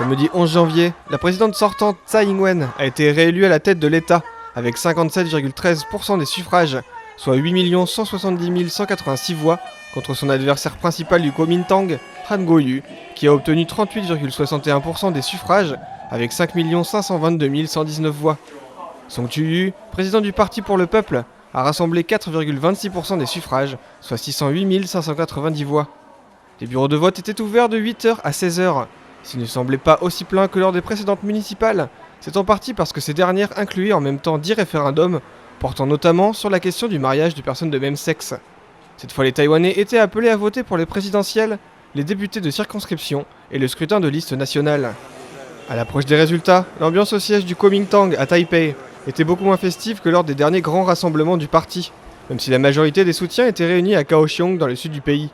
Samedi 11 janvier, la présidente sortante Tsai Ing-wen a été réélue à la tête de l'État avec 57,13% des suffrages, soit 8 170 186 voix, contre son adversaire principal du Kuomintang, Han Kuo-yu, qui a obtenu 38,61% des suffrages avec 5 522 119 voix. Song Kyu-yu, président du Parti pour le Peuple, a rassemblé 4,26% des suffrages, soit 608 590 voix. Les bureaux de vote étaient ouverts de 8h à 16h. S'ils ne semblaient pas aussi pleins que lors des précédentes municipales, c'est en partie parce que ces dernières incluaient en même temps 10 référendums, portant notamment sur la question du mariage de personnes de même sexe. Cette fois, les Taïwanais étaient appelés à voter pour les présidentielles, les députés de circonscription et le scrutin de liste nationale. À l'approche des résultats, l'ambiance au siège du Kuomintang à Taipei était beaucoup moins festive que lors des derniers grands rassemblements du parti, même si la majorité des soutiens étaient réunis à Kaohsiung dans le sud du pays.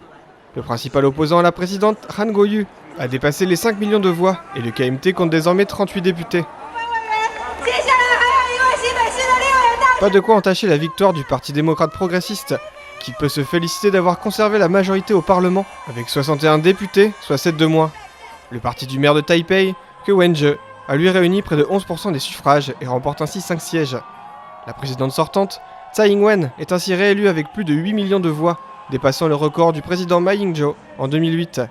Le principal opposant à la présidente, Han Kuo-yu, a dépassé les 5 millions de voix et le KMT compte désormais 38 députés. Pas de quoi entacher la victoire du Parti démocrate progressiste, qui peut se féliciter d'avoir conservé la majorité au Parlement, avec 61 députés, soit 7 de moins. Le parti du maire de Taipei, Ke Wen-je, a lui réuni près de 11% des suffrages et remporte ainsi 5 sièges. La présidente sortante, Tsai Ing-wen, est ainsi réélue avec plus de 8 millions de voix, dépassant le record du président Ma Ying-jeou en 2008.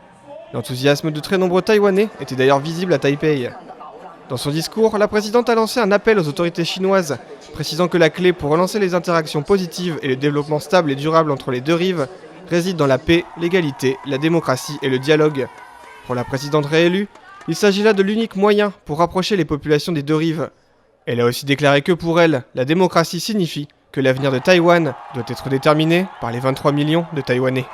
L'enthousiasme de très nombreux Taïwanais était d'ailleurs visible à Taipei. Dans son discours, la présidente a lancé un appel aux autorités chinoises, précisant que la clé pour relancer les interactions positives et le développement stable et durable entre les deux rives réside dans la paix, l'égalité, la démocratie et le dialogue. Pour la présidente réélue, il s'agit là de l'unique moyen pour rapprocher les populations des deux rives. Elle a aussi déclaré que pour elle, la démocratie signifie que l'avenir de Taïwan doit être déterminé par les 23 millions de Taïwanais.